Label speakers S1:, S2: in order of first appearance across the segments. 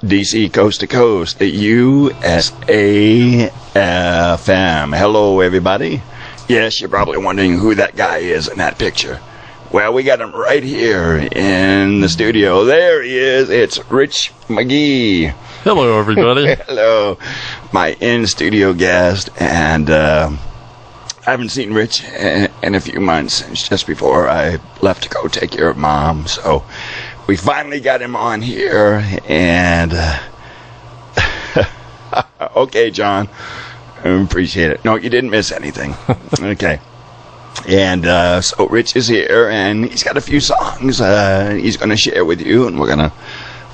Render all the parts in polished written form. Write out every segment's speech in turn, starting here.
S1: DC Coast to Coast, USA FM. Hello, everybody. Yes, you're probably wondering who that guy is in that picture. Well, we got him right here in the studio. There he is. It's Rich McGee.
S2: Hello, everybody.
S1: Hello, my in-studio guest. And I haven't seen Rich in a few months, since just before I left to go take care of Mom. So we finally got him on here. And okay, John. I appreciate it. No, you didn't miss anything. Okay. And so Rich is here, and he's got a few songs he's going to share with you, and we're going to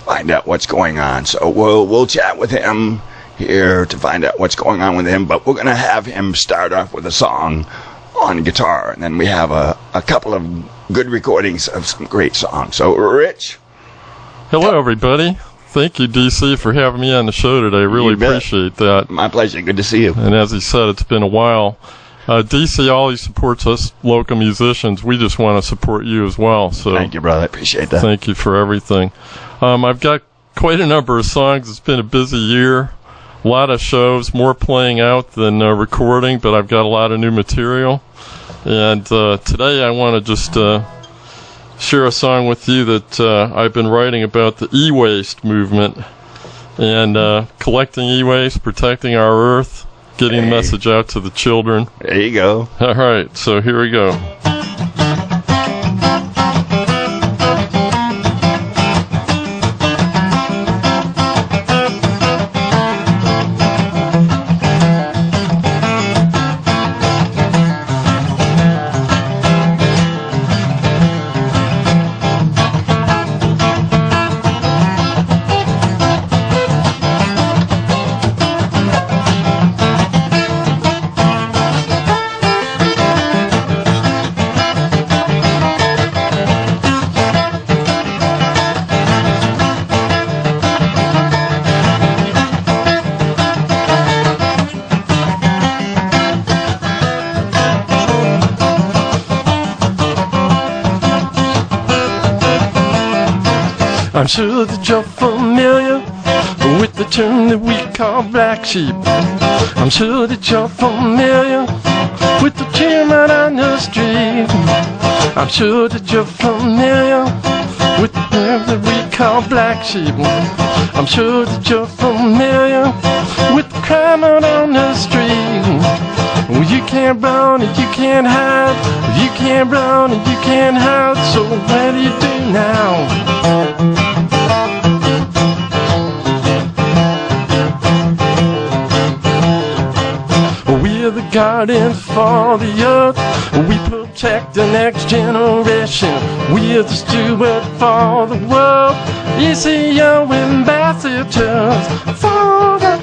S1: find out what's going on. So we'll chat with him here to find out what's going on with him, but we're going to have him start off with a song on guitar, and then we have a couple of good recordings of some great songs. So, Rich.
S2: Hello, everybody. Thank you, DC, for having me on the show today. I really appreciate that.
S1: My pleasure. Good to see you.
S2: And as he said, it's been a while. DC always supports us local musicians. We just want to support you as well. So
S1: thank you, brother. I appreciate that.
S2: Thank you for everything. I've got quite a number of songs. It's been a busy year. A lot of shows, more playing out than recording, but I've got a lot of new material. And today I want to just share a song with you that I've been writing about the e-waste movement and collecting e-waste, protecting our earth, getting the message out to the children.
S1: There you go.
S2: All right, so here we go. I'm sure that you're familiar with the term that we call black sheep. I'm sure that you're familiar with the term out on the street. I'm sure that you're familiar with the term that we call black sheep. I'm sure that you're familiar with the crime out on the street. Well, you can't run and you can't hide. You can't run and you can't hide. So what do you do now? We're the guardians for the earth. We protect the next generation. We're the steward for the world. You see your ambassadors for the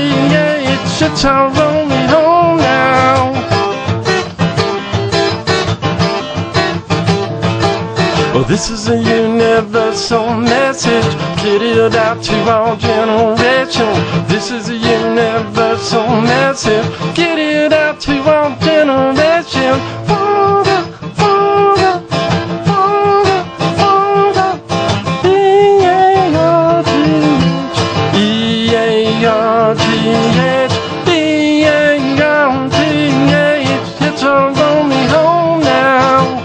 S2: E-A-R-T-H, it's all on me home now. Well, this is a universal message. Get it out to all generations. This is a universal message. Get it out to all generations. E-A-R-T-H, E-A-R-T-H, it's all on me home now.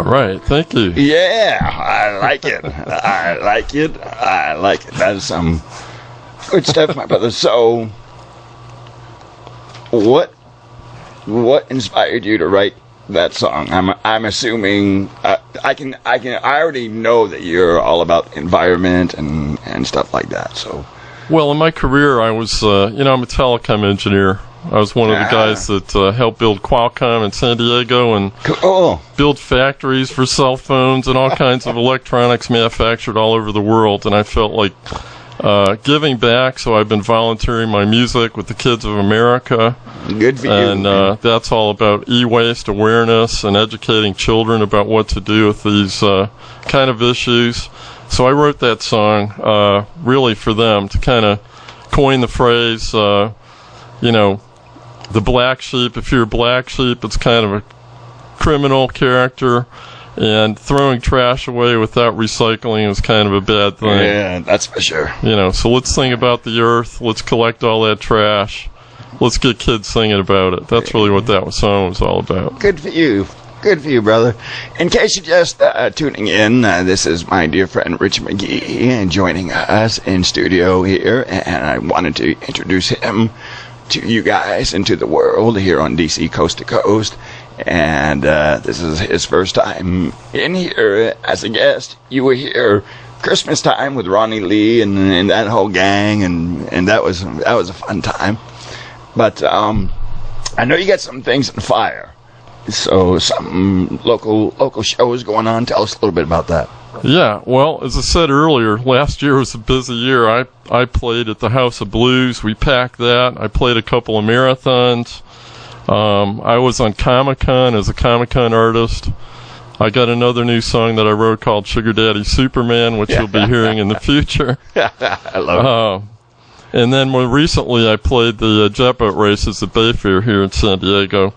S2: Right, thank you.
S1: Yeah, I like it. I like it. I like it. That is some good stuff, my brother. So, what inspired you to write that song? I'm assuming I already know that you're all about environment and stuff like that. So,
S2: well, in my career, I was I'm a telecom engineer. I was one of the guys that helped build Qualcomm in San Diego and
S1: Cool.
S2: build factories for cell phones and all kinds of electronics manufactured all over the world. And I felt like giving back, so I've been volunteering my music with the Kids of America.
S1: Good for you.
S2: And that's all about e-waste awareness and educating children about what to do with these kind of issues. So I wrote that song really for them to kind of coin the phrase, the black sheep. If you're a black sheep, it's kind of a criminal character, and throwing trash away without recycling is kind of a bad thing.
S1: Yeah, that's for sure.
S2: So let's think about the earth. Let's collect all that trash. Let's get kids singing about it. That's really what that song was all about.
S1: Good for you. Good for you, brother. In case you're just tuning in, this is my dear friend Rich McGee joining us in studio here, and I wanted to introduce him to you guys and to the world here on DC Coast to Coast. And this is his first time in here as a guest. You were here Christmas time with Ronnie Lee and that whole gang, and that was a fun time. But I know you got some things in the fire. So some local shows going on. Tell us a little bit about that.
S2: Yeah, well, as I said earlier, last year was a busy year. I played at the House of Blues. We packed that. I played a couple of marathons. I was on Comic-Con as a Comic-Con artist. I got another new song that I wrote called Sugar Daddy Superman, which you'll be hearing in the future.
S1: I love it.
S2: And then more recently, I played the jet boat races at Bayfair here in San Diego.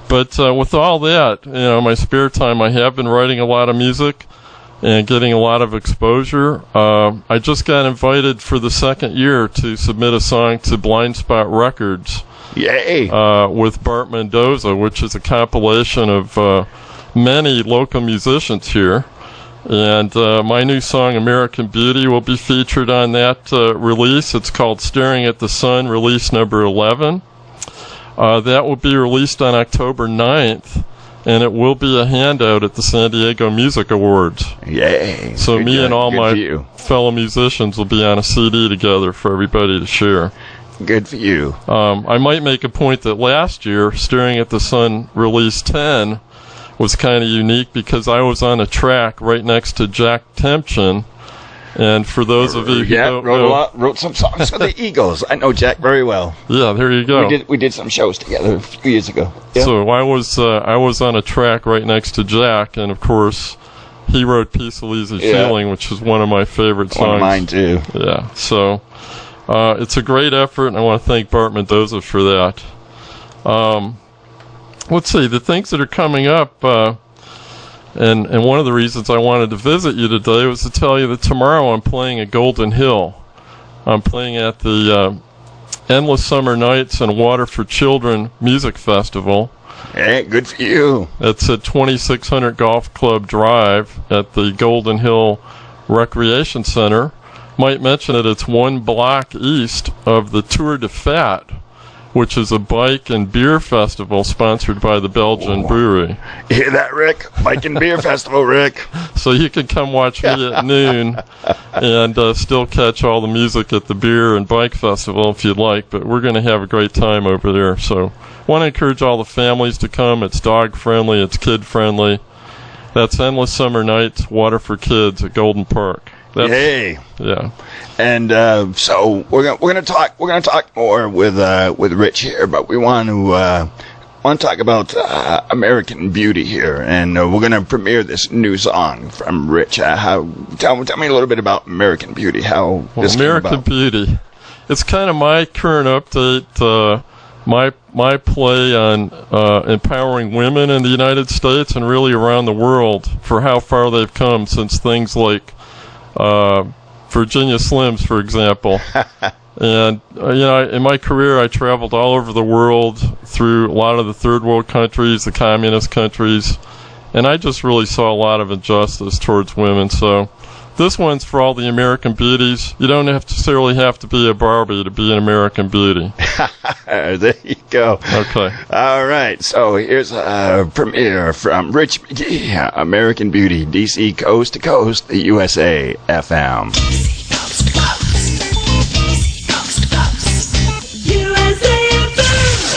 S2: But with all that, my spare time, I have been writing a lot of music and getting a lot of exposure. I just got invited for the second year to submit a song to Blind Spot Records.
S1: Yay!
S2: With Bart Mendoza, which is a compilation of many local musicians here. And my new song, American Beauty, will be featured on that release. It's called Staring at the Sun, release number 11. That will be released on October 9th, and it will be a handout at the San Diego Music Awards.
S1: Yay.
S2: So
S1: Good
S2: me
S1: job.
S2: and all
S1: Good
S2: my fellow musicians will be on a CD together for everybody to share.
S1: Good for you.
S2: I might make a point that last year, Staring at the Sun release 10 was kind of unique because I was on a track right next to Jack Tempchin. And for those of you who don't know,
S1: wrote some songs for the Eagles. I know Jack very well.
S2: Yeah, there you go.
S1: We did some shows together a few years ago. Yeah.
S2: So I was on a track right next to Jack, and of course, he wrote "Peaceful Easy Feeling," which is one of my favorite songs.
S1: One of mine too.
S2: Yeah. So it's a great effort, and I want to thank Bart Mendoza for that. Let's see the things that are coming up. And one of the reasons I wanted to visit you today was to tell you that tomorrow I'm playing at Golden Hill. I'm playing at the Endless Summer Nights and Water for Children Music Festival.
S1: Hey, good for you.
S2: It's at 2600 Golf Club Drive at the Golden Hill Recreation Center. Might mention that it's one block east of the Tour de Fat, which is a bike and beer festival sponsored by the Belgian brewery.
S1: You hear that, Rick? Bike and beer festival, Rick.
S2: So you can come watch me at noon and still catch all the music at the beer and bike festival if you'd like, but we're going to have a great time over there. So want to encourage all the families to come. It's dog friendly, it's kid friendly. That's Endless Summer Nights, Water for Kids at Golden Park.
S1: Yay!
S2: Yeah.
S1: And so we're gonna talk more with Rich here, but we want to talk about American Beauty here, and we're gonna premiere this new song from Rich. Tell me a little bit about American Beauty. How this
S2: American
S1: came about.
S2: Beauty. It's kind of my current update. My play on empowering women in the United States and really around the world for how far they've come since things like Virginia Slims, for example. And, in my career, I traveled all over the world through a lot of the third world countries, the communist countries, and I just really saw a lot of injustice towards women. So this one's for all the American beauties. You don't necessarily have to be a Barbie to be an American beauty.
S1: There you go.
S2: Okay.
S1: All right. So here's a premiere from Rich McGee, American Beauty, DC Coast to Coast, the USA FM.
S3: DC Coast to Coast. DC Coast to Coast. USA FM.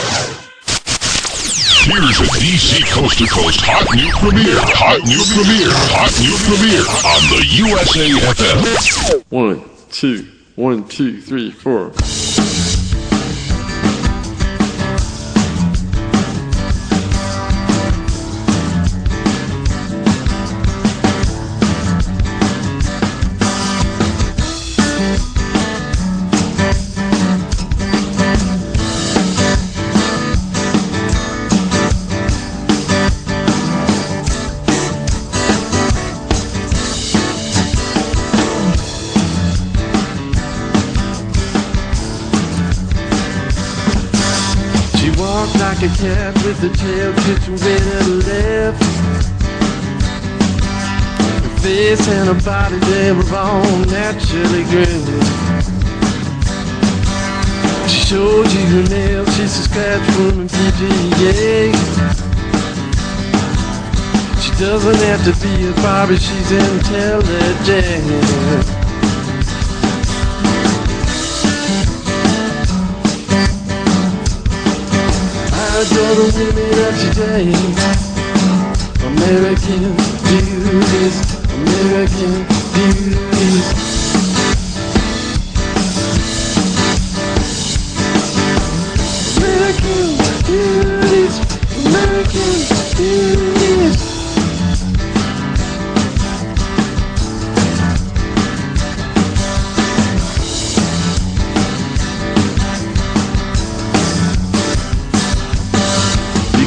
S3: DC Coast to Coast Hot New Premiere. Hot New Premiere. Hot New Premiere on the USA FM.
S2: 1, 2, 1, 2, 3, 4. Like a cat with the tail twitching way to the left. Her face and her body, they were all naturally green. She showed you her nails, she's a scratch woman PGA. She doesn't have to be a Barbie, she's intelligent. I adore the women of today. American beauties, American beauties. American beauties, American beauties.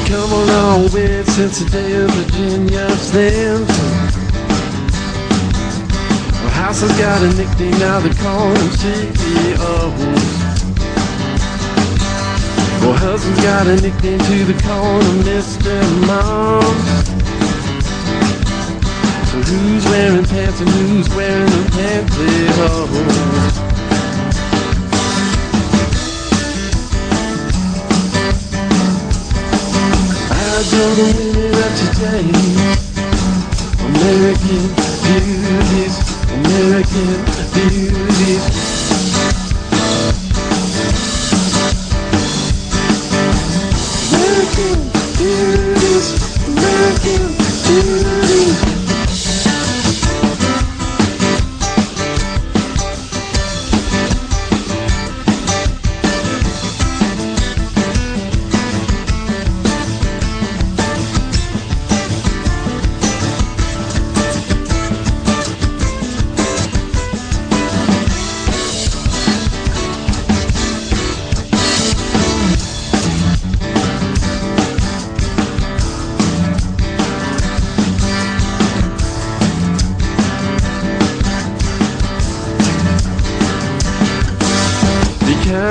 S2: Come a long way since the day of Virginia stands. Her house has got a nickname now, they call him CEO. Her husband's got a nickname too, they call him Mr. Mom. So who's wearing pants and who's wearing the pantyhose? I adore the women of today. American beauties, American beauties. American beauties, American beauties.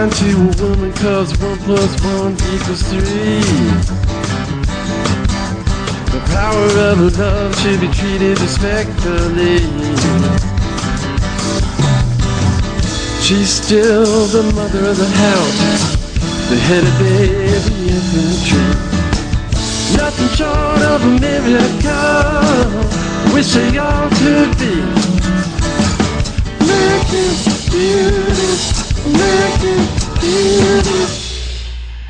S2: To a woman, cause 1 + 1 = 3. The power of her love should be treated respectfully. She's still the mother of the house, the head of baby infantry. Nothing short of a miracle, wish they all could be. American beauty, American.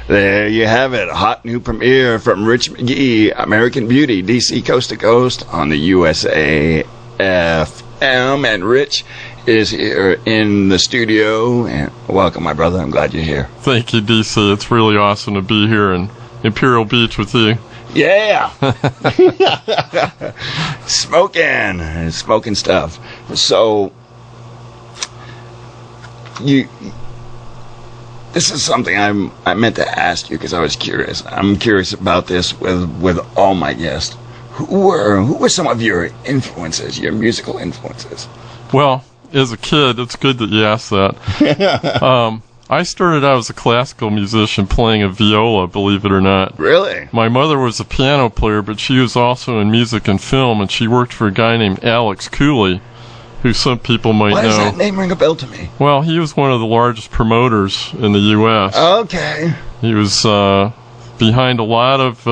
S1: There you have it. Hot new premiere from Rich McGee, American Beauty, DC Coast to Coast on the USA FM. And Rich is here in the studio. And welcome, my brother. I'm glad you're here.
S2: Thank you, DC. It's really awesome to be here in Imperial Beach with you.
S1: Yeah. Smoking stuff. So, this is something I meant to ask you because I was curious. I'm curious about this with all my guests. Who were some of your influences, your musical influences?
S2: Well, as a kid, it's good that you asked that. I started out as a classical musician playing a viola, believe it or not.
S1: Really?
S2: My mother was a piano player, but she was also in music and film, and she worked for a guy named Alex Cooley, who some people might know.
S1: Why does that name ring a bell to me?
S2: Well, he was one of the largest promoters in the U.S.
S1: Okay.
S2: He was behind a lot of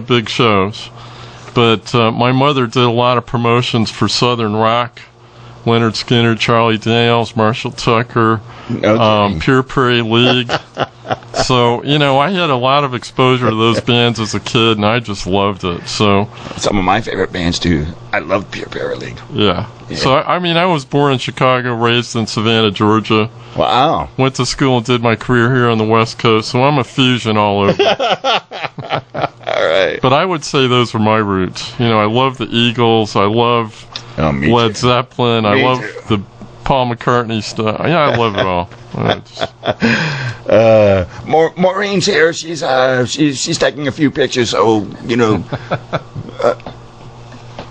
S2: big shows. But my mother did a lot of promotions for Southern rock Leonard Skinner, Charlie Daniels, Marshall Tucker, Pure Prairie League. So, I had a lot of exposure to those bands as a kid, and I just loved it. So
S1: some of my favorite bands, too. I love Pure Prairie League.
S2: Yeah. So, I was born in Chicago, raised in Savannah, Georgia.
S1: Wow.
S2: Went to school and did my career here on the West Coast, so I'm a fusion all over.
S1: All right.
S2: But I would say those were my roots. I love the Eagles. I love Led Zeppelin. I love the Paul McCartney stuff. Yeah, I love it all.
S1: Maureen's here. She's taking a few pictures, so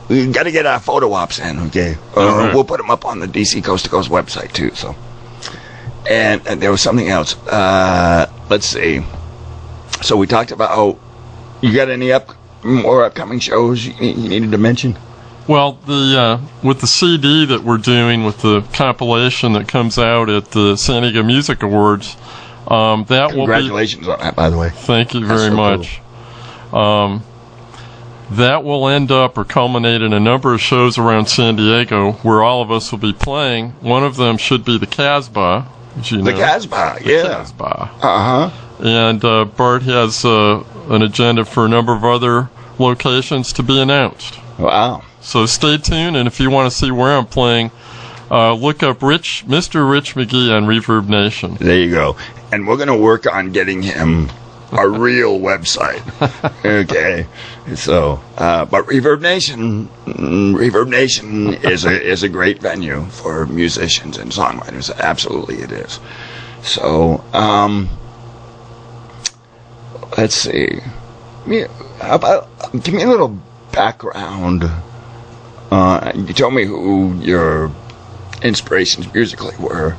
S1: we got to get our photo ops in, okay? Right. We'll put them up on the DC Coast to Coast website too. So, and there was something else. Let's see. So we talked about. You got any more upcoming shows you needed to mention?
S2: Well, with the CD that we're doing, with the compilation that comes out at the San Diego Music Awards,
S1: congratulations on that, by the way.
S2: Thank you very much. Cool. That will end up or culminate in a number of shows around San Diego where all of us will be playing. One of them should be the Casbah, as you know.
S1: The Casbah, yeah.
S2: The Casbah.
S1: Uh-huh.
S2: And Bart has an agenda for a number of other locations to be announced.
S1: Wow.
S2: So stay tuned, and if you want to see where I'm playing, look up Mr. Rich McGee on Reverb Nation.
S1: There you go. And we're going to work on getting him a real website. Okay. So, but Reverb Nation is a great venue for musicians and songwriters. Absolutely it is. So, let's see. How about give me a little background. You told me who your inspirations musically were.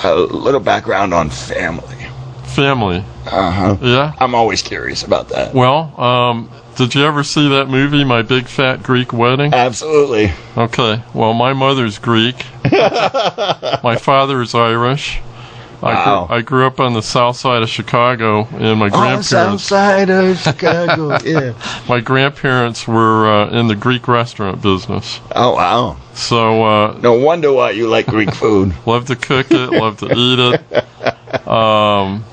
S1: A little background on family.
S2: Family.
S1: Uh-huh.
S2: Yeah?
S1: I'm always curious about that.
S2: Well, did you ever see that movie, My Big Fat Greek Wedding?
S1: Absolutely.
S2: Okay. Well, my mother's Greek. My father is Irish.
S1: Wow.
S2: I grew up on the south side of Chicago, and my grandparents...
S1: south side of Chicago, yeah.
S2: My grandparents were in the Greek restaurant business.
S1: Oh, wow.
S2: So...
S1: no wonder why you like Greek food.
S2: Love to cook it, love to eat it. And,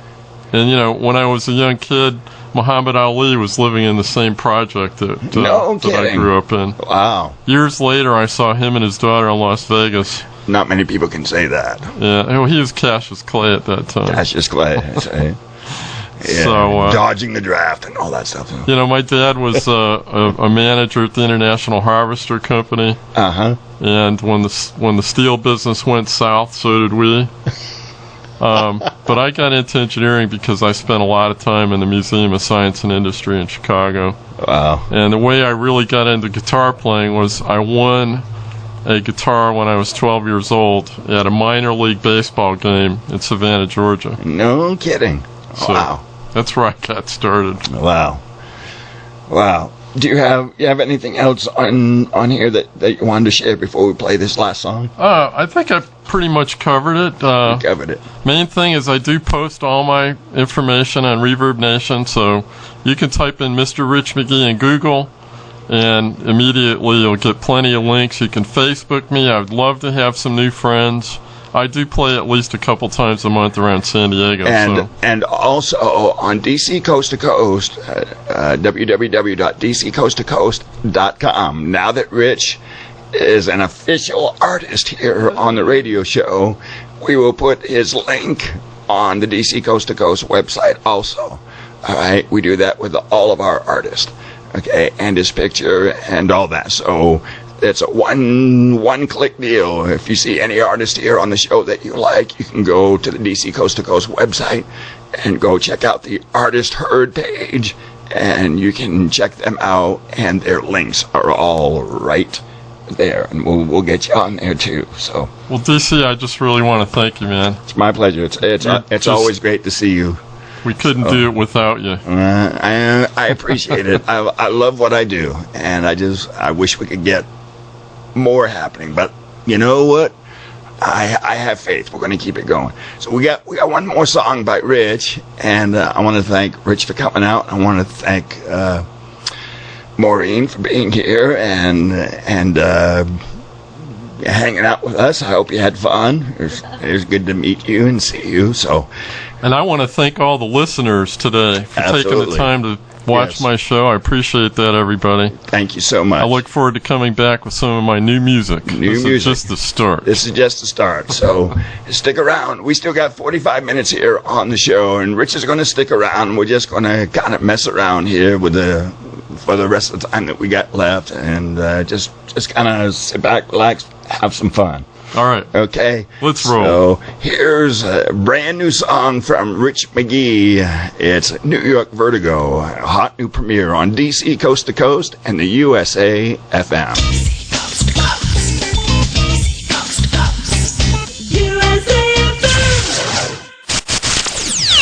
S2: when I was a young kid, Muhammad Ali was living in the same project that I grew up in.
S1: Wow.
S2: Years later, I saw him and his daughter in Las Vegas.
S1: Not many people can say that.
S2: Yeah, well, he was Cassius Clay at that time.
S1: Cassius Clay, that's right. Yeah,
S2: so,
S1: dodging the draft and all that stuff.
S2: My dad was a manager at the International Harvester Company.
S1: Uh-huh.
S2: And when the steel business went south, so did we. But I got into engineering because I spent a lot of time in the Museum of Science and Industry in Chicago.
S1: Wow.
S2: And the way I really got into guitar playing was I won a guitar when I was 12 years old at a minor league baseball game in Savannah, Georgia.
S1: No kidding.
S2: So
S1: wow.
S2: That's where I got started.
S1: Wow. Do you have anything else on here that you wanted to share before we play this last song?
S2: I think I pretty much covered it.
S1: Covered it.
S2: Main thing is I do post all my information on Reverb Nation, so you can type in Mr. Rich McGee in Google, and immediately you'll get plenty of links. You can Facebook me. I would love to have some new friends. I do play at least a couple times a month around San Diego.
S1: And also on DC Coast to Coast, www.dccoasttocoast.com. Now that Rich is an official artist here on the radio show, we will put his link on the DC Coast to Coast website also. All right, we do that with all of our artists, okay, and his picture and all that. So it's a one-click deal. If you see any artist here on the show that you like, you can go to the DC Coast to Coast website and go check out the Artist Heard page, and you can check them out, and their links are all right there, and we'll get you on there too. So,
S2: well, DC, I just really want to thank you, man.
S1: It's my pleasure. It's always great to see you.
S2: We couldn't do it without you.
S1: I appreciate it. I love what I do, and I wish we could get more happening, but you know what? I have faith. We're going to keep it going. So we got one more song by Rich, and I want to thank Rich for coming out. I want to thank Maureen for being here, and hanging out with us. I hope you had fun. It was good to meet you and see you. So,
S2: and I want to thank all the listeners today for taking the time to watch my show. I appreciate that, everybody.
S1: Thank you so much.
S2: I look forward to coming back with some of my new music. This is just the start.
S1: This is just the start. So stick around. We still got 45 minutes here on the show, and Rich is going to stick around. We're just going to kind of mess around here with for the rest of the time that we got left, and just kind of sit back, relax, have some fun.
S2: All right.
S1: Okay.
S2: Let's roll.
S1: So here's a brand new song from Rich McGee. It's New York Vertigo, a hot new premiere on DC Coast to Coast and the USA FM.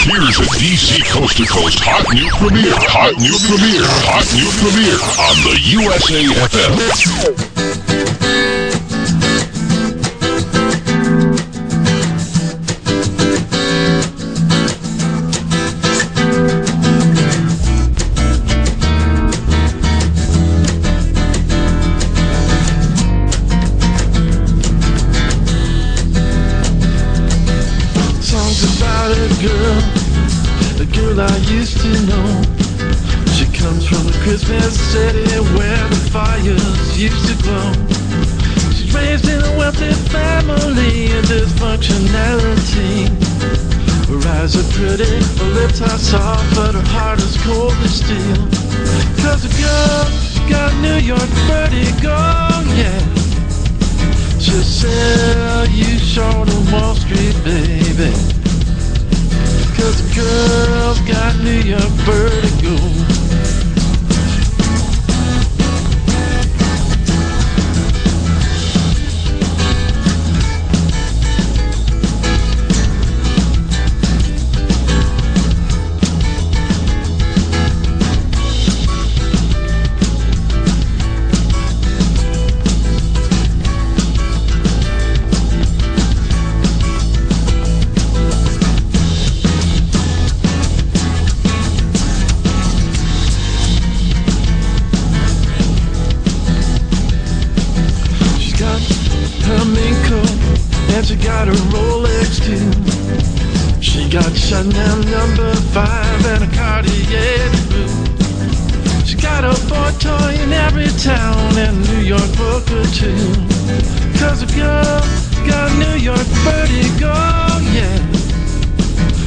S3: Here's a DC Coast to Coast hot new premiere. Hot new premiere. Hot new premiere on the USA FM.
S2: A girl I used to know. She comes from a Christmas city where the fires used to glow. She's raised in a wealthy family and dysfunctionality. Her eyes are pretty, her lips are soft, but her heart is cold as steel. 'Cause a girl got New York vertigo, yeah. She'll sell you short on Wall Street, baby. 'Cause the girl's got New York vertigo. She got a Rolex too. She got Chanel number 5 and a Cartier boot. She got a boy toy in every town and New York Booker too. 'Cause a girl got New York vertigo, yeah.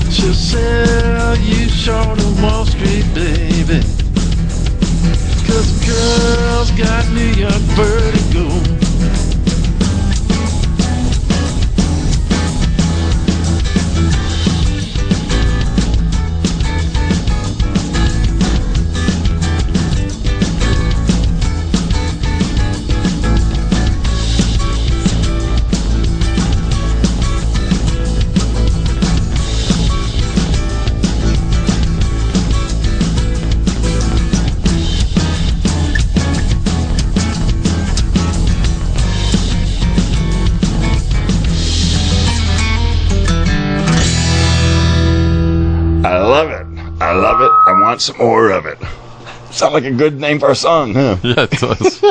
S2: She'll sell you short on Wall Street, baby. 'Cause a girl's got New York vertigo.
S1: I love it. I want some more of it. Sound like a good name for a song, huh?
S2: Yeah, it does.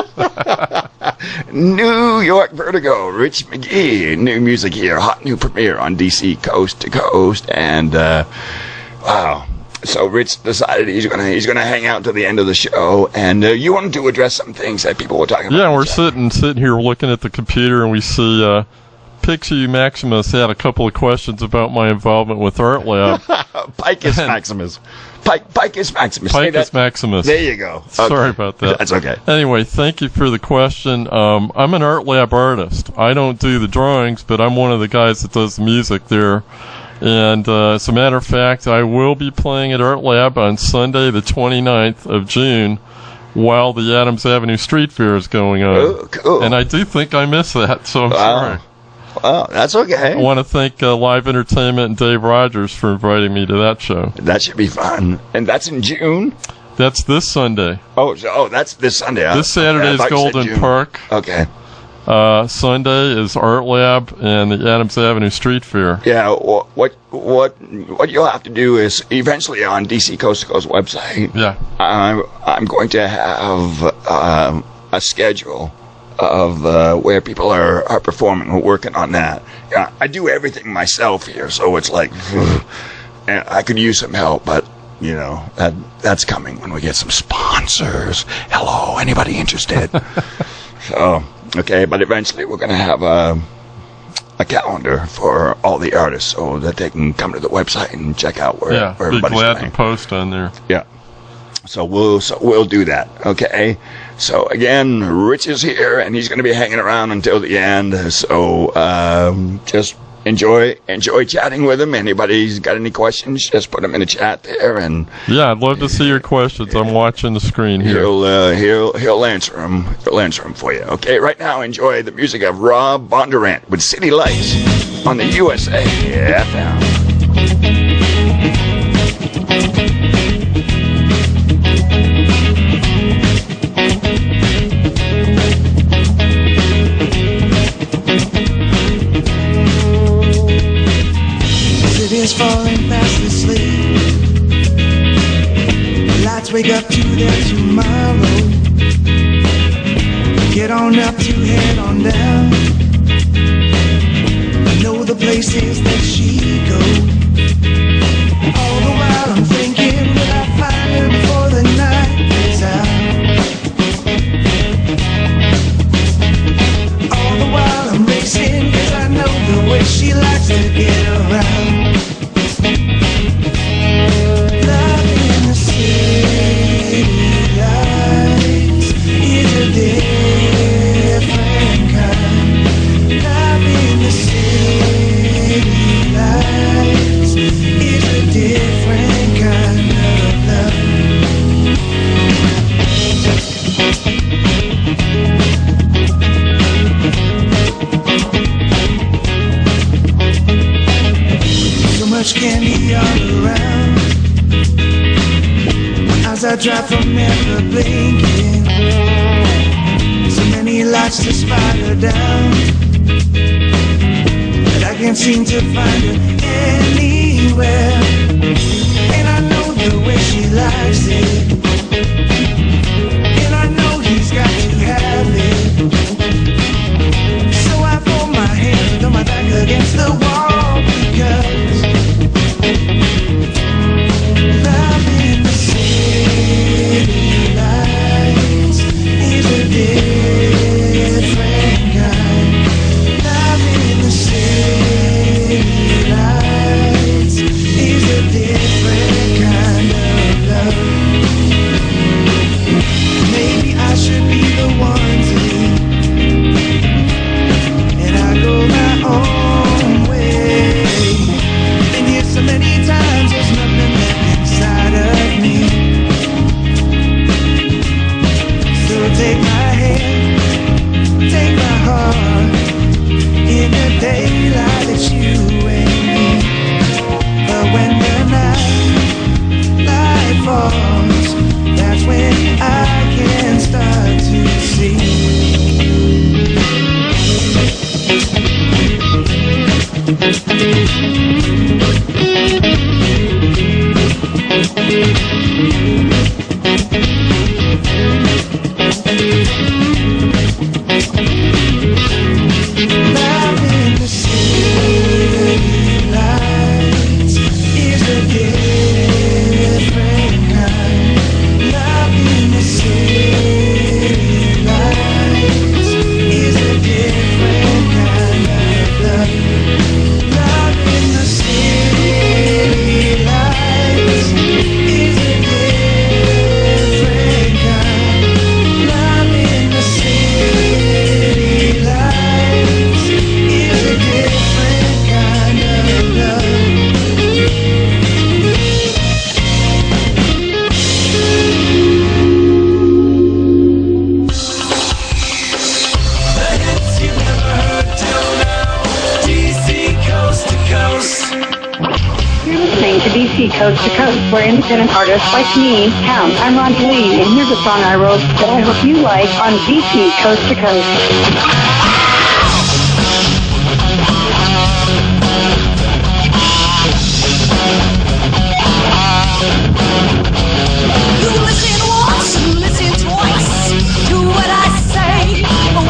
S1: New York Vertigo, Rich McGee. New music here. Hot new premiere on DC Coast to Coast. And, wow. So Rich decided he's gonna hang out to the end of the show. And you wanted to address some things that people were talking about.
S2: Yeah, we're sitting here looking at the computer, and we see Pixie Maximus had a couple of questions about my involvement with Art Lab.
S1: Picus Maximus. Picus Maximus.
S2: Picus Maximus.
S1: There you go. Okay.
S2: Sorry about that.
S1: That's okay.
S2: Anyway, thank you for the question. I'm an Art Lab artist. I don't do the drawings, but I'm one of the guys that does the music there. And as a matter of fact, I will be playing at Art Lab on Sunday, the 29th of June, while the Adams Avenue Street Fair is going on.
S1: Oh, cool.
S2: And I do think I missed that, so I'm sorry.
S1: Well, that's okay.
S2: I want to thank Live Entertainment and Dave Rogers for inviting me to that show.
S1: That should be fun. And that's in June?
S2: That's this Sunday.
S1: Oh, that's this Sunday.
S2: This Saturday is Golden Park.
S1: Okay.
S2: Sunday is Art Lab and the Adams Avenue Street Fair.
S1: Yeah, what you'll have to do is eventually on DC Coast to Coast website.
S2: Yeah.
S1: I'm going to have a schedule where people are performing. We're working on that. Yeah, I do everything myself here, so it's like and I could use some help, but that's coming when we get some sponsors. Hello, anybody interested? So, okay, but eventually we're going to have a calendar for all the artists so that they can come to the website and check out where everybody's
S2: be glad
S1: playing.
S2: to post on there.
S1: Yeah. So we'll do that, okay? So, again, Rich is here, and he's going to be hanging around until the end. So just enjoy chatting with him. Anybody's got any questions, just put them in the chat there. And
S2: yeah, I'd love to see your questions. I'm watching the screen here.
S1: He'll answer them. He'll answer them for you, okay? Right now, enjoy the music of Rob Bondurant with City Lights on the USA FM.
S4: City's falling fast asleep. The lights wake up to their tomorrow. Get on up to head on down. I know the places that she goes. All the while I'm thinking, will I find her before the night is out? All the while I'm racing, 'cause I know the way she likes to get around. Love in the city lights is a different kind. Love in the city lights is a different kind of love. So much candy all around. My eyes are dry from never blinking. So many lights to spot her down, but I can't seem to find her anywhere. And I know the way she likes it, and I know he's got to have it. So I fold my hands and throw my back against the wall, because love in the city lights is a different kind. Love in the city lights is a different kind of love. Maybe I should be the one to leave, and I go my own way. Been here so many times, there's nothing left inside of me. So take my hand, take my heart. In the daylight, it's you and me. But when the night falls, that's when I can start to see. Love in the city lights is a different kind. Love in the city lights is a different kind of love. Love in the city lights is a different kind. Love in the city lights is a different kind of love. The hits you've never heard till now, DC coast to coast.
S5: You're listening to DC Coast to Coast, where independent artists like me count. I'm Ron Lee, and here's a song I wrote that I hope you like on DC Coast to Coast.
S6: You listen once, you listen twice to what I say. Oh,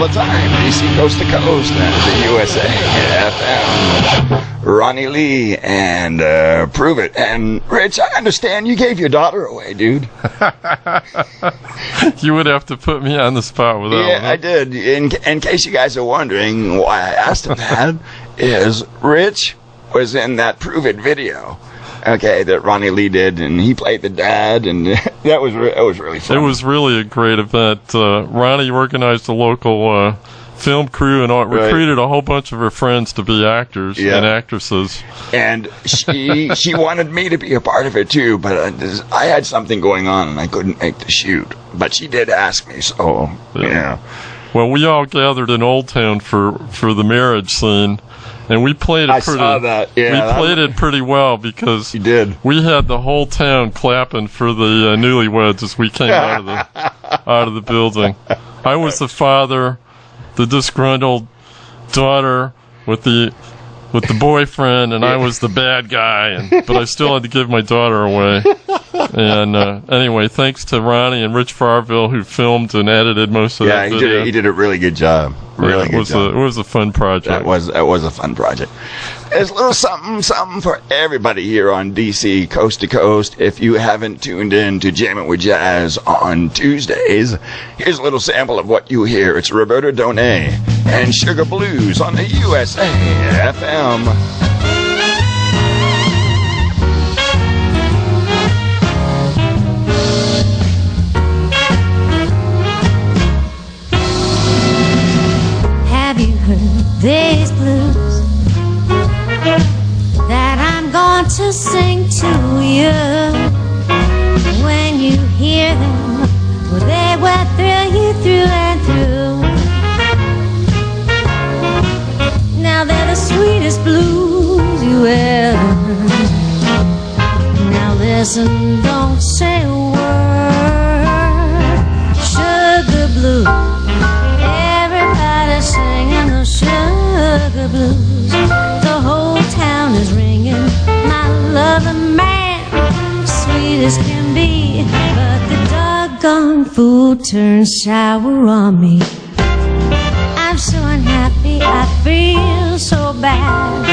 S1: the time. DC Coast to Coast, the USA FM. Ronnie Lee and Prove It. And Rich, I understand you gave your daughter away, dude.
S2: You would have to put me on the spot with that one.
S1: Yeah, I did. In case you guys are wondering why I asked him that, is Rich was in that Prove It video. Okay, that Ronnie Lee did, and he played the dad, and that was really fun.
S2: It was really a great event. Ronnie organized a local film crew and recruited a whole bunch of her friends to be actors and actresses. And
S1: she wanted me to be a part of it too, but I had something going on and I couldn't make the shoot. But she did ask me, so yeah.
S2: Well, we all gathered in Old Town for the marriage scene. And we played it pretty.
S1: I saw that. Yeah,
S2: we played it pretty well because
S1: you did.
S2: We had the whole town clapping for the newlyweds as we came out of the building. I was the father, the disgruntled daughter with the boyfriend, and I was the bad guy. But I still had to give my daughter away. And anyway, thanks to Ronnie and Rich Farville who filmed and edited most of that video.
S1: Yeah, he did a really good job. Really good job.
S2: It was a fun project.
S1: That was a fun project. There's a little something for everybody here on DC Coast to Coast. If you haven't tuned in to Jammin' with Jazz on Tuesdays, here's a little sample of what you hear. It's Roberta Donay and Sugar Blues on the USA FM.
S6: These blues that I'm going to sing to you. When you hear them, well, they will thrill you through and through. Now they're the sweetest blues you ever heard. Now listen, don't say a word. Sugar blues, everybody's singing the sugar blues. The whole town is ringing my loving man, sweet as can be. But the doggone fool turned sour on me. I'm so unhappy, I feel so bad.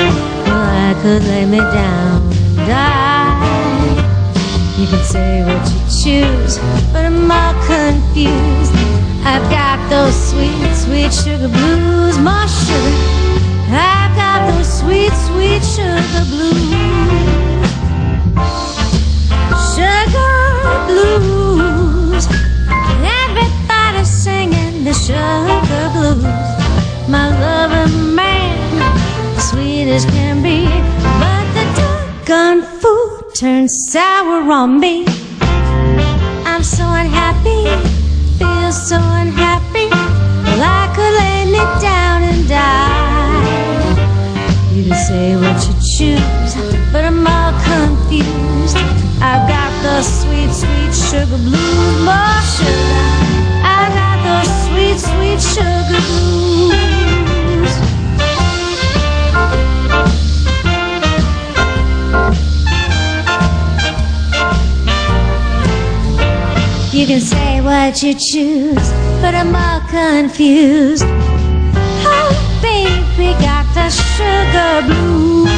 S6: Well, I could lay me down and die. You can say what you choose, but I'm all confused. I've got those sweet, sweet sugar blues, more sugar. I've got those sweet, sweet sugar blues. Sugar blues. Everybody's singing the sugar blues. My loving man, sweet as can be. But the doggone fool turned sour on me. I'm so unhappy, feel so unhappy. Well, I could lay me down and die. You can say what you choose, but I'm all confused. I've got the sweet, sweet sugar blues, more sugar. I've got those sweet, sweet sugar blues. You can say what you choose, but I'm all confused. Oh, baby, got the sugar blues.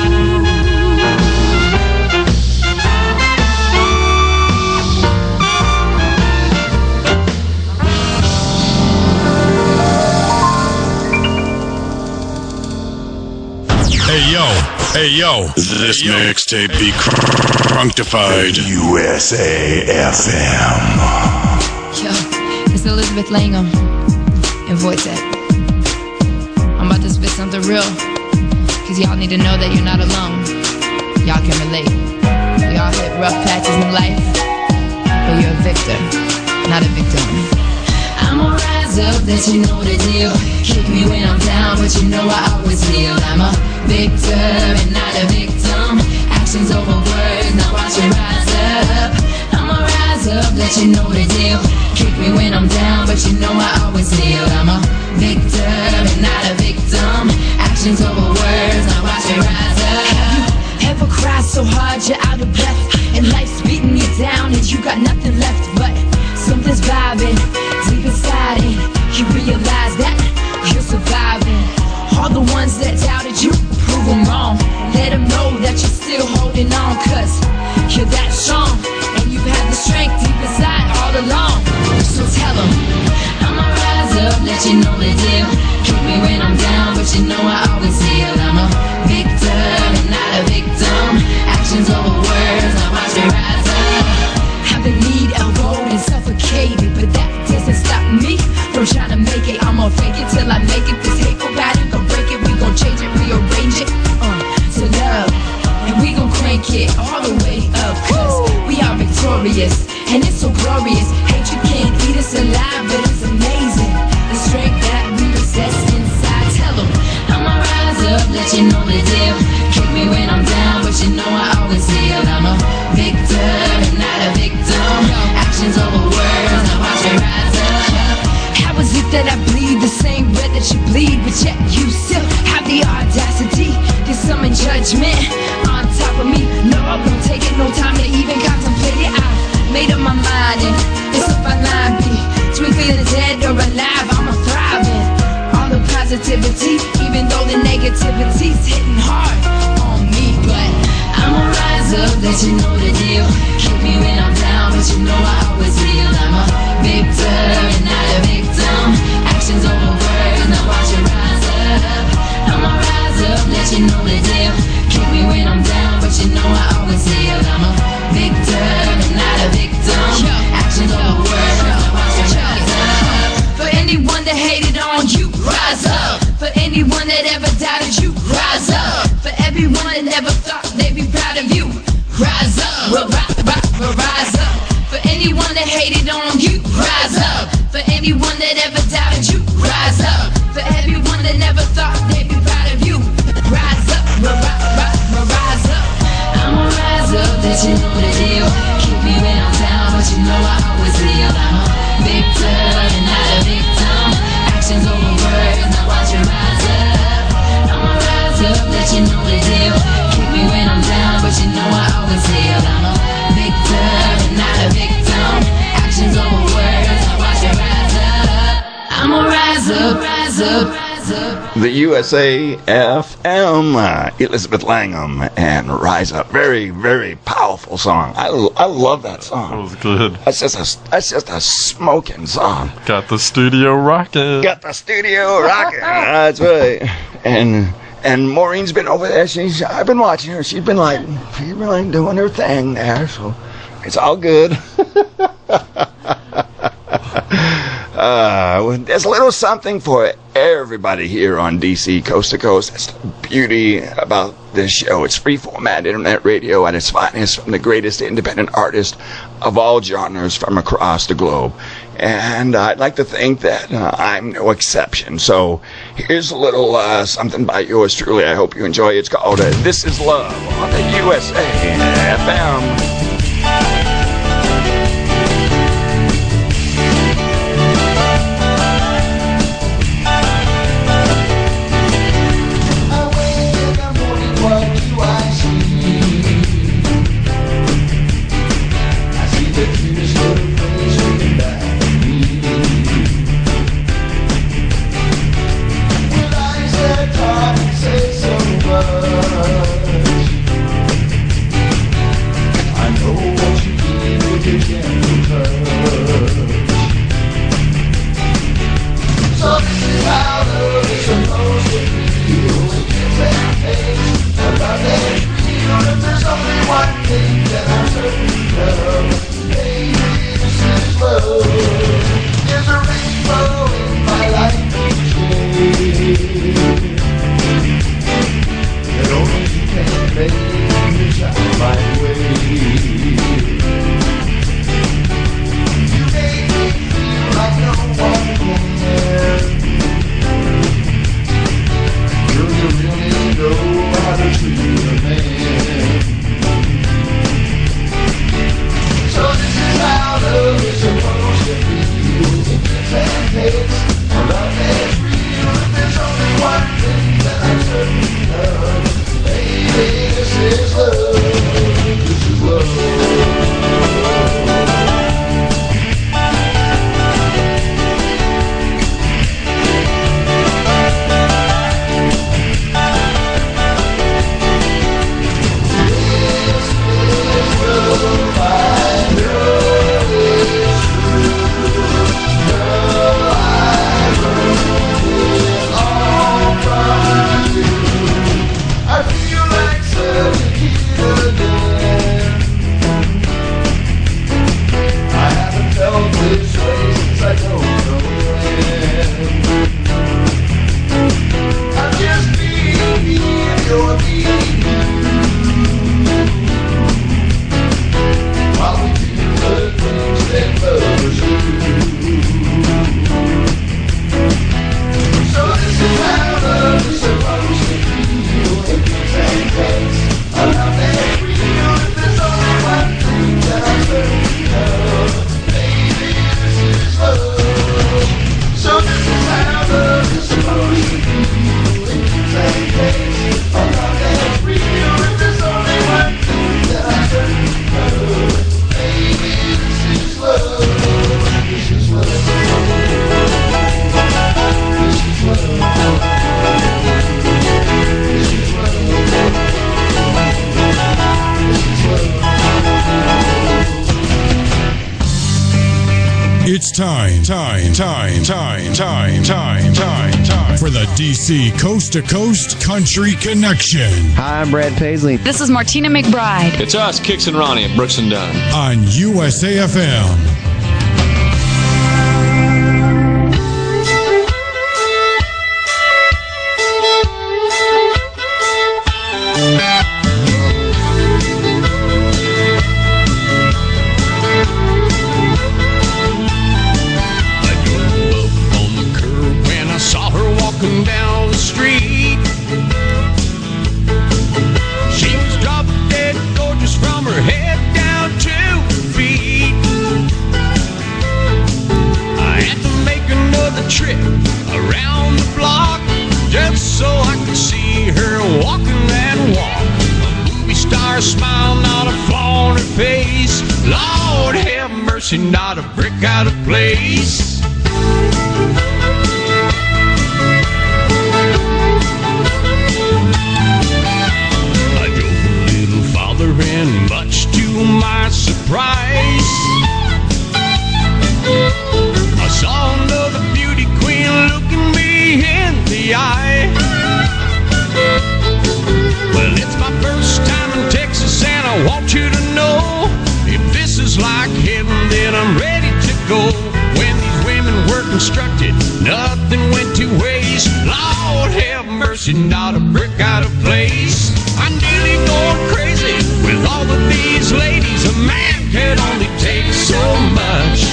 S3: Hey yo, this mixtape be crunctified. USA FM.
S7: Yo, it's Elizabeth Langham and Voice It. I'm about to spit something real, cause y'all need to know that you're not alone. Y'all can relate. We all hit rough patches in life, but you're a victor, not a victim. I'ma rise up, let you know the deal. Kick me when I'm down, but you know I always kneel. I'm a victor and not a victim. Actions over words, now watch me rise up. I'ma rise up, let you know the deal. Kick me when I'm down, but you know I always kneel. I'm a victor and not a victim. Actions over words, now watch me rise up. Have you ever cried so hard you're out of breath, and life's beating you down and you got nothing left, but something's vibing deep inside and you realize that you're surviving. All the ones that doubted you, prove them wrong. Let them know that you're still holding on, cause you're that strong. And you've had the strength deep inside all along. So tell them, I'ma rise up, let you know the deal. Kick me when I'm down, but you know I always heal. I'm a victor and not a victim. Actions over words, I watch me rise up. I've been kneed, elbowed, and suffocated, but that doesn't stop me from trying to make it. I'ma fake it till I make it. This hateful pattern, gon' break it, we gon' change it, rearrange it to love. And we gon' crank it all the way up, cause we are victorious, and it's so glorious. Hatred can't eat us alive, but it's amazing, the strength that we possess inside. Tell them, I'ma rise up, let you know the deal. Kick me when I'm down, but you know I always heal. I'm a victor and not a victim. Actions over words, now watch me rise up. How is it that I bleed the same red that you bleed, but yet you still have the audacity to summon judgment on top of me? No, I won't take it, no time to even contemplate it. I made up my mind, and it's a fine line between feeling dead or alive. I'm a thriving, all the positivity, even though the negativity's hitting hard on me. But I'ma rise up, let you know the deal. Kick me when I'm down, but you know I always heal. I'm a victor and not a victim. Actions over words, now watch you rise up. I'ma rise up, let you know the deal. Kick me when I'm down, but you know I always heal. I'm a victor and not a victim. Actions over words, now watch you rise up. For anyone that hated on you, rise up. For anyone that ever doubted you, rise up. For everyone that never thought they'd be proud of you, rise up. We'll rise up. For anyone that hated on you, rise up. For anyone that ever doubted you, rise up. For everyone that never thought they'd be proud of you, rise up. We'll rise up. I'ma rise up, let you know the deal. Keep me when I'm down, but you know I always heal. I'm a victor and not a victim. Actions over words, now watch you rise up. I'ma rise up, let you know the deal. Keep me when I'm down, but you know I always heal. I'm a victor and not a victim. Actions over words, now watch you rise up. I'ma rise up, rise up, rise up.
S1: The USA FM, Elizabeth Langham and Rise Up. Very, very powerful song. I love that song.
S2: That was good.
S1: That's just a smoking song.
S2: Got the studio rocking.
S1: Got the studio rocking. That's right. And Maureen's been over there. I've been watching her. She's been like doing her thing there. So it's all good. There's a little something for everybody here on DC Coast to Coast. That's the beauty about this show. It's free format internet radio at its finest, from the greatest independent artists of all genres from across the globe. And I'd like to think that I'm no exception. So here's a little something by yours truly. I hope you enjoy it. It's called This Is Love on the USA FM.
S4: I'm
S3: time for the DC Coast to Coast Country Connection
S8: Hi, I'm Brad Paisley.
S9: This is Martina McBride.
S10: It's us, Kix and Ronnie at Brooks and Dunn.
S3: on USAFM.
S11: Down the street, she was drop dead gorgeous from her head down to her feet. I had to make another trip around the block just so I could see her walking that walk. A movie star smile, not a flaw on her face. Lord have mercy, not a brick out of place. And much to my surprise, I saw another beauty queen looking me in the eye. Well, it's my first time in Texas, and I want you to know, if this is like heaven, then I'm ready to go. When these women were constructed, nothing went to waste. Lord have mercy, not a brick out of place. I'm nearly going crazy with all of these ladies. A man can only take so much.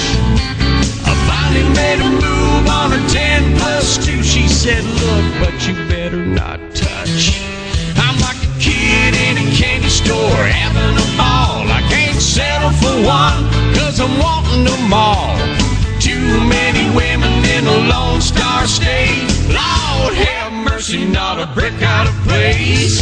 S11: I finally made a move on her 10 plus 2. She said, look, but you better not touch. I'm like a kid in a candy store having a ball. I can't settle for one, cause I'm wanting them all. Too many women in a Lone Star State. Lord have mercy, not a brick out of place.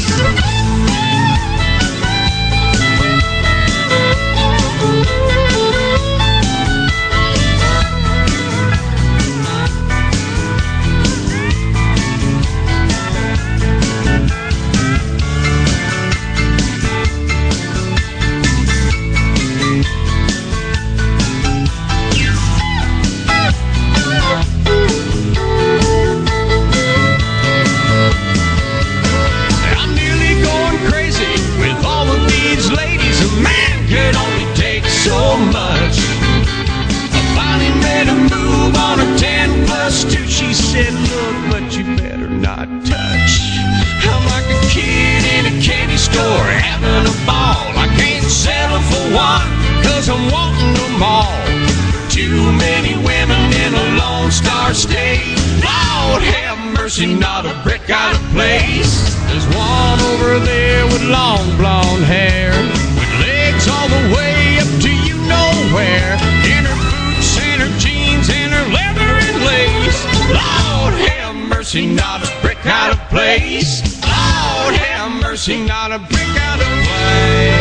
S11: So much. I finally made a move on her 10 plus 2. She said, look, but you better not touch. I'm like a kid in a candy store having a ball. I can't settle for one, cause I'm wanting them all. Too many women in a Lone Star State. Lord have mercy, not a brick out of place. There's one over there with long blonde hair, with legs all the way up to you nowhere, in her boots and her jeans and her leather and lace. Lord have mercy, not a brick out of place. Lord have mercy, not a brick out of place.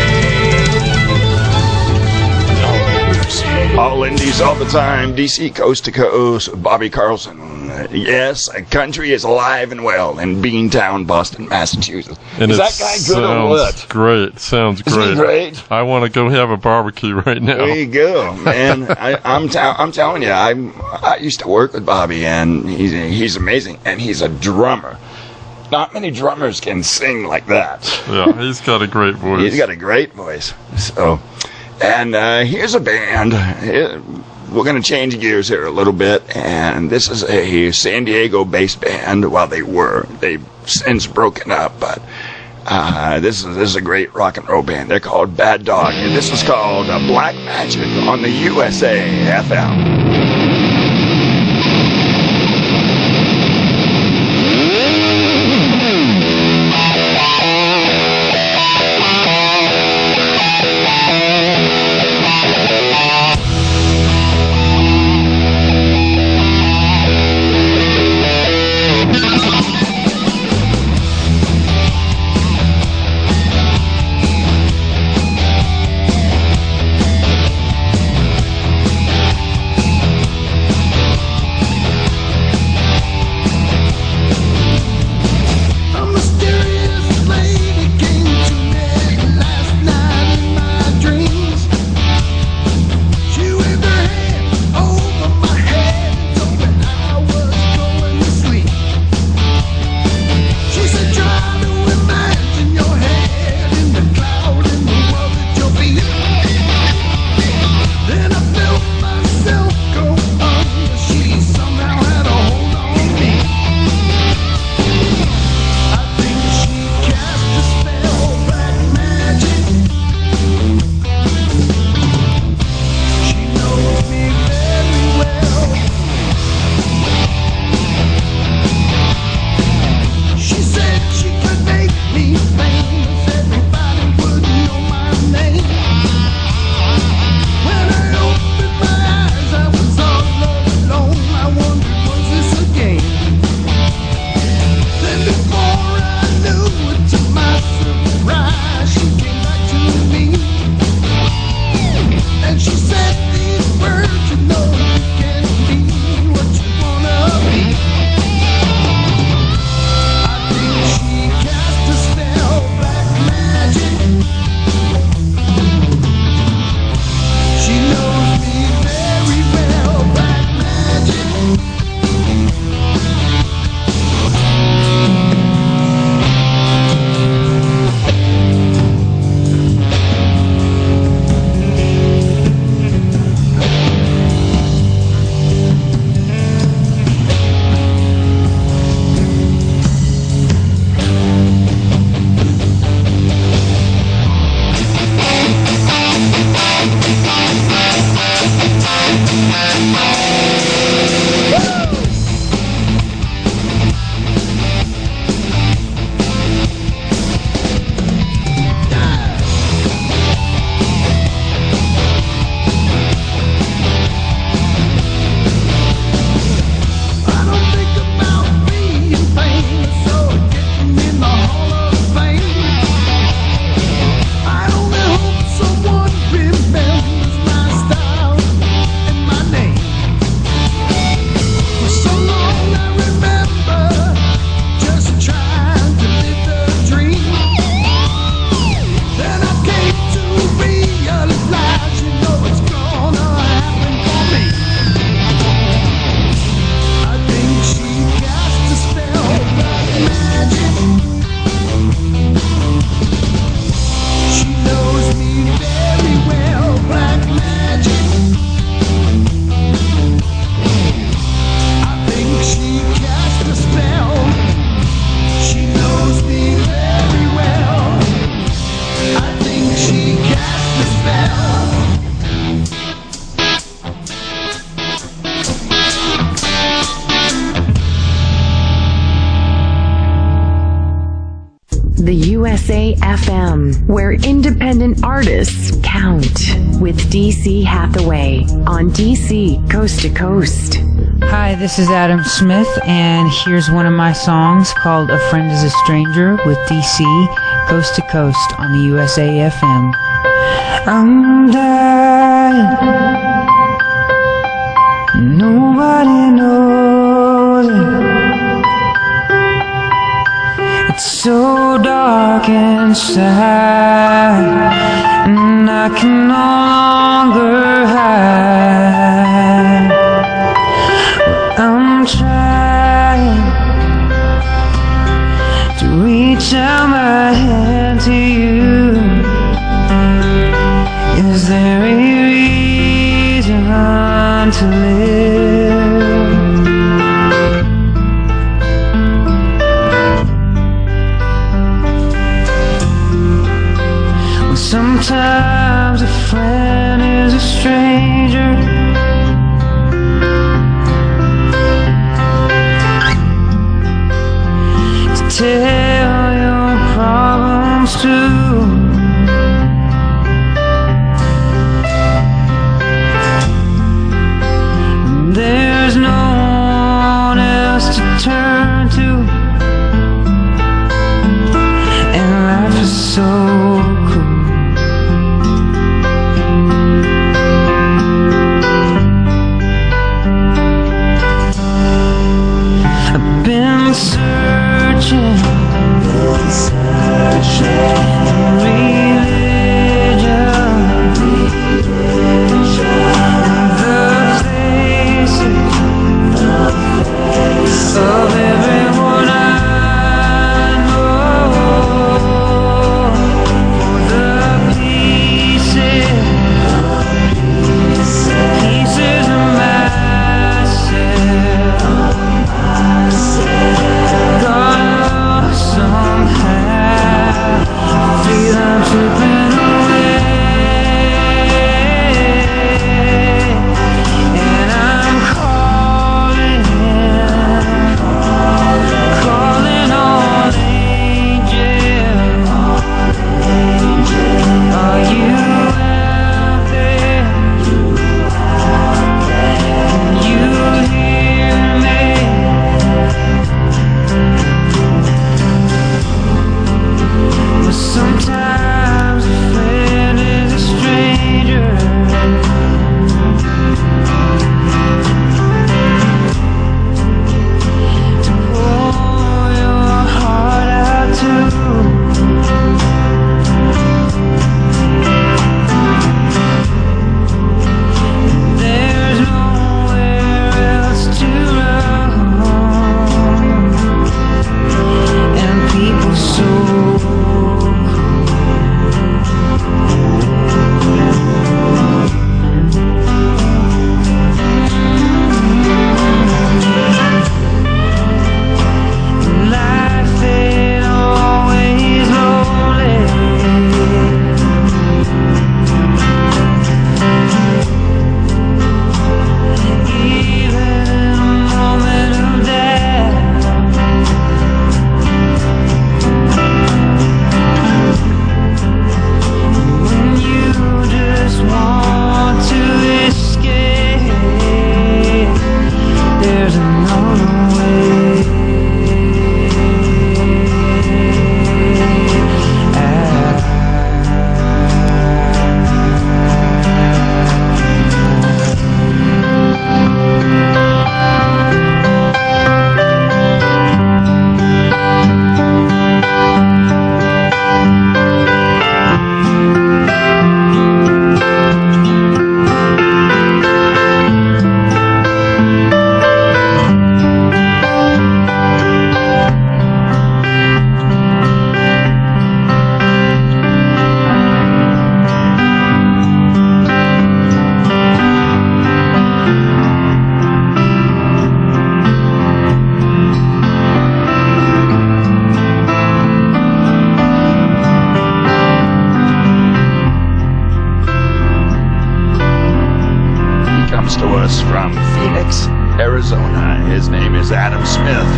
S11: Lord have mercy.
S1: All indies all the time, DC Coast to Coast, Bobby Carlson. Yes, country is alive and well in Beantown, Boston, Massachusetts.
S2: And
S1: is that guy good or what?
S2: Great. Sounds great.
S1: Isn't he great?
S2: I want to go have a barbecue right now.
S1: There you go, man. I'm telling you, I used to work with Bobby, and he's amazing, and he's a drummer. Not many drummers can sing like that.
S2: Yeah, he's got a great voice.
S1: He's got a great voice. So, and here's a band. We're going to change gears here a little bit, and this is a San Diego-based band. Well, they've since broken up, but this is a great rock and roll band. They're called Bad Dog, and this is called Black Magic on the USA FM.
S8: the USA FM, where independent artists count, with DC Hathaway on DC Coast to Coast.
S9: Hi, this is Adam Smith, and here's one of my songs called A Friend is a Stranger with DC Coast to Coast on the USA FM. I'm dying. Nobody knows it. It's so dark inside, and I can no longer hide. I'm trying to reach out my hand to you. Is there a reason to live? Well, sometimes a friend is a stranger. Tell your problems to. There's no one else to turn to, and life is so cruel. I've been searching of everyone I know, for the pieces of myself got lost somehow. Feel I'm slipping away, and I'm calling on angels. Are you out there? Can you hear me? Well, sometimes a friend is a stranger. To pour your heart out to. There's nowhere else to run, and people so life ain't always lonely. Even in a moment of doubt, when you just want to escape, there's another way out.
S1: He comes to us from Phoenix, Arizona. His name is Adam Smith.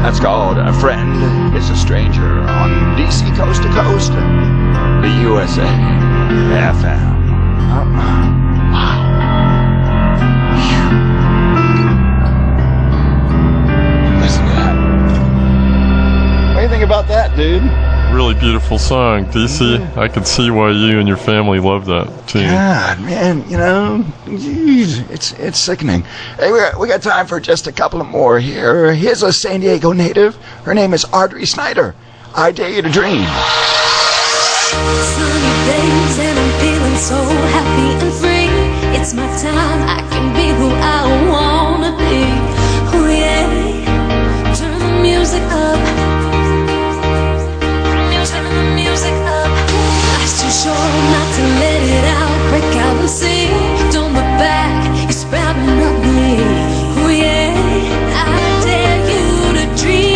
S1: That's called A Friend is a Stranger on DC Coast to Coast, the USA FM. Wow. Listen to that. What do you think about that, dude?
S2: Really beautiful song, DC. I can see why you and your family love that too.
S1: God, man, you know, geez, it's sickening. Hey, we got time for just a couple of more here. Here's a San Diego native. Her name is Audrey Snyder. I Dare You to Dream.
S6: Sunny days and I'm feeling so happy and free. It's my time, I can be who I wanna be. Oh yeah, turn the music up. Music up. Life's too short not to let it out. Break out and sing. Don't look back. You're spouting up me. Oh yeah, I dare you to dream.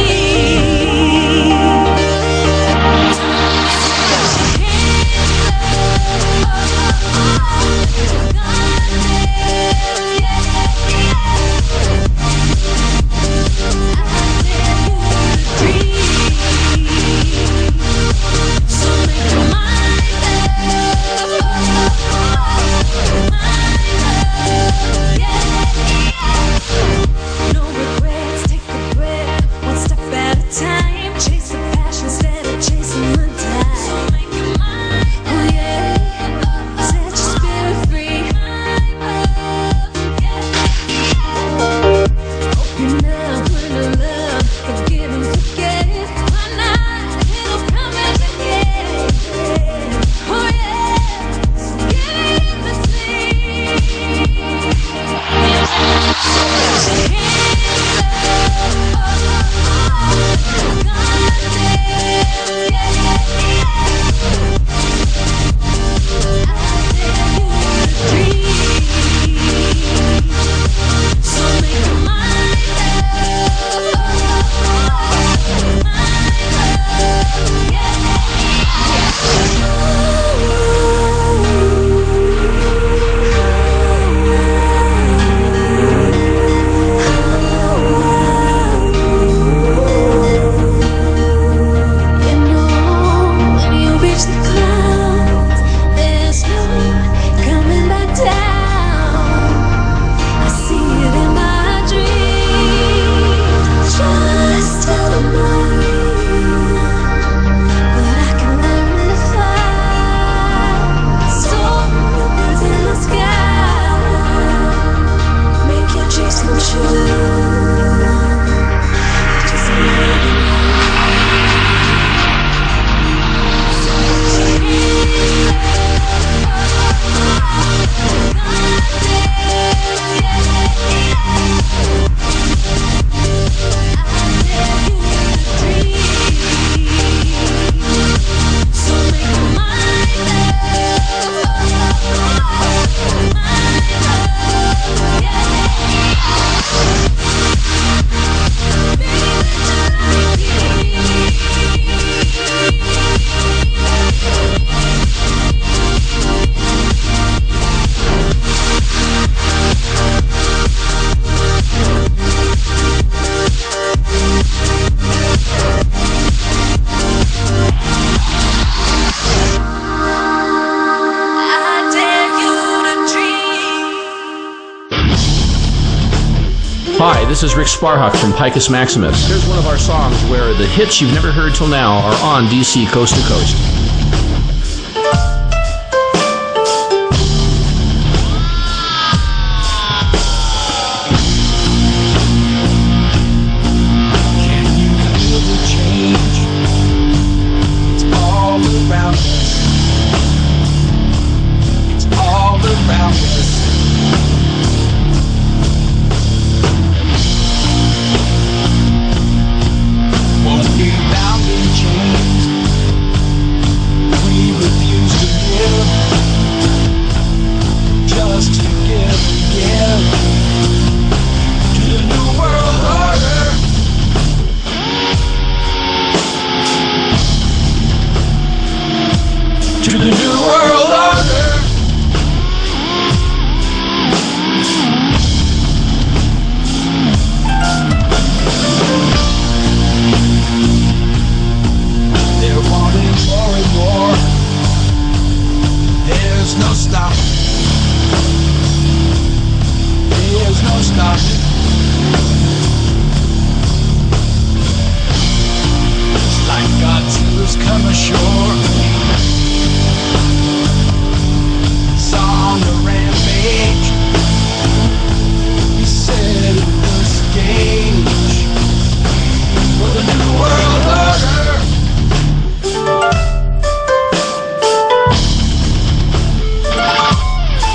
S12: Hi, this is Rick Sparhawk from Picus Maximus. Here's one of our songs where the hits you've never heard till now are on DC Coast to Coast.
S4: sailors come ashore. It's on the rampage. He said it was gauge for the new world order.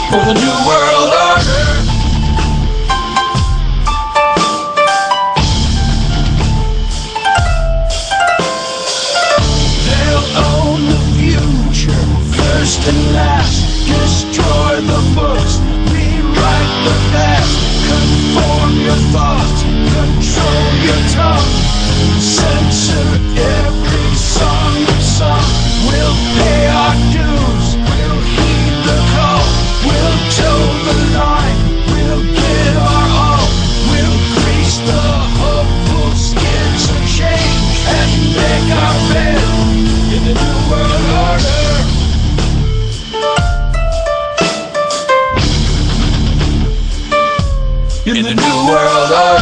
S4: For the new world order. They'll own the future, first and last. Destroy the books, rewrite the past. Conform your thoughts, control your tongue. Censor every song you've sung. We'll pay our dues, we'll heed the call. We'll toe the line, we'll give our all. We'll grease the hopeful skids of change and make our bed in the new world order. In the new world order.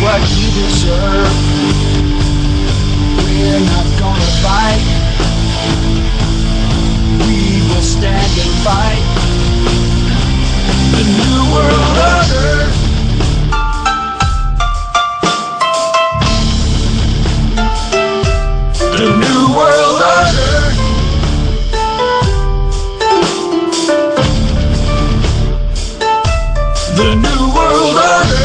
S4: What you deserve. We're not gonna fight. We will stand and fight. The new world order. The new world order. The new world order.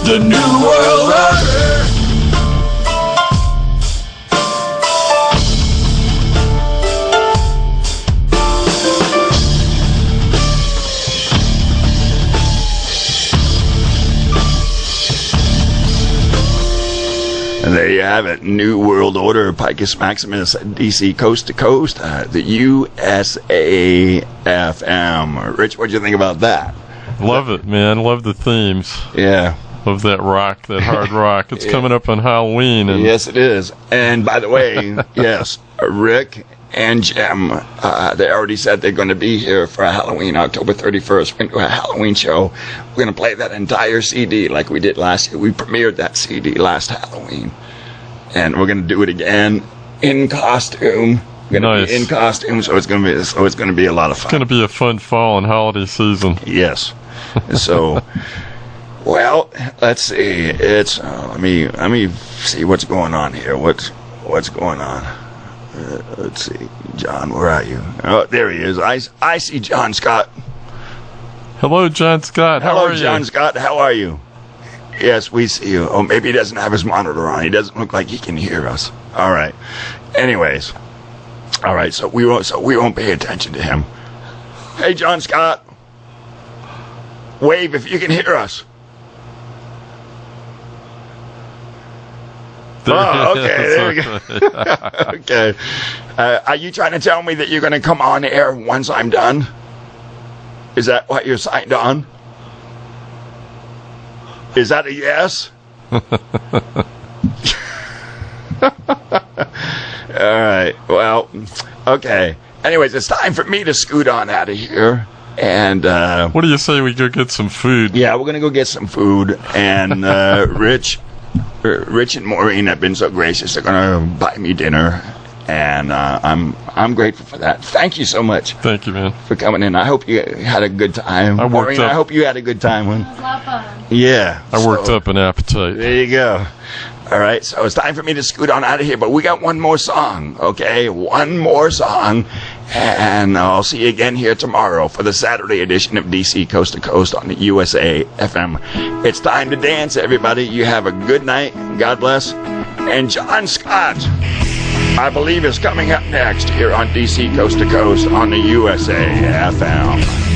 S4: The new world order.
S1: And there you have it, New World Order, Picus Maximus, DC Coast to Coast, the USAFM. Rich, what'd you think about that?
S2: Love it, man. Love the themes.
S1: Yeah.
S2: Love that rock, that hard rock. It's coming up on Halloween. And
S1: yes, it is. And by the way, yes, Rick and Jim, they already said they're going to be here for Halloween, October 31st. We're going to do a Halloween show. We're going to play that entire CD like we did last year. We premiered that CD last Halloween. And we're going to do it again in costume. We're going to be in costume, so it's going to be a lot of fun.
S2: It's going to be a fun fall and holiday season.
S1: Yes. So, well, let's see. It's let me see what's going on here. What's going on? Let's see, John, where are you? Oh, there he is. I see John Scott.
S2: Hello, John Scott. How are you?
S1: Hello, John Scott. How are you? Yes, we see you. Oh, maybe he doesn't have his monitor on. He doesn't look like he can hear us. All right. Anyways, all right. So we won't pay attention to him. Hey, John Scott. Wave if you can hear us. Oh, okay, there we go. Okay. Are you trying to tell me that you're going to come on air once I'm done? Is that what you're signed on? Is that a yes? All right. Well, okay. Anyways, it's time for me to scoot on out of here. And
S2: what do you say we go get some food?
S1: Yeah, we're going to go get some food. And Rich and Maureen have been so gracious. They're going to buy me dinner. And I'm grateful for that. Thank you so much.
S2: Thank you, man.
S1: For coming in. I hope you had a good time.
S2: I
S1: hope you had a good time.
S6: It was a lot of fun.
S1: Yeah.
S2: I worked up an appetite.
S1: There you go. All right, so it's time for me to scoot on out of here, but we got one more song, okay? One more song, and I'll see you again here tomorrow for the Saturday edition of DC Coast to Coast on the USA FM. It's time to dance, everybody. You have a good night. God bless. And John Scott, I believe, is coming up next here on DC Coast to Coast on the USA FM.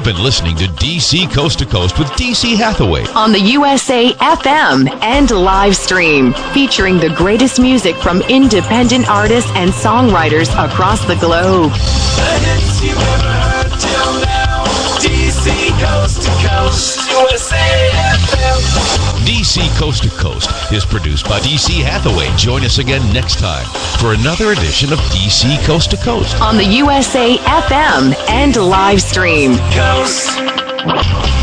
S3: Been listening to DC Coast to Coast with DC Hathaway
S8: on the USA FM and live stream, featuring the greatest music from independent artists and songwriters across the globe.
S4: The hits you ever heard till now. DC Coast to Coast, USA FM.
S3: DC
S13: DC Coast to Coast is produced by DC Hathaway. Join us again next time for another edition of DC Coast to Coast
S8: on the USA FM and live stream.
S4: Coast.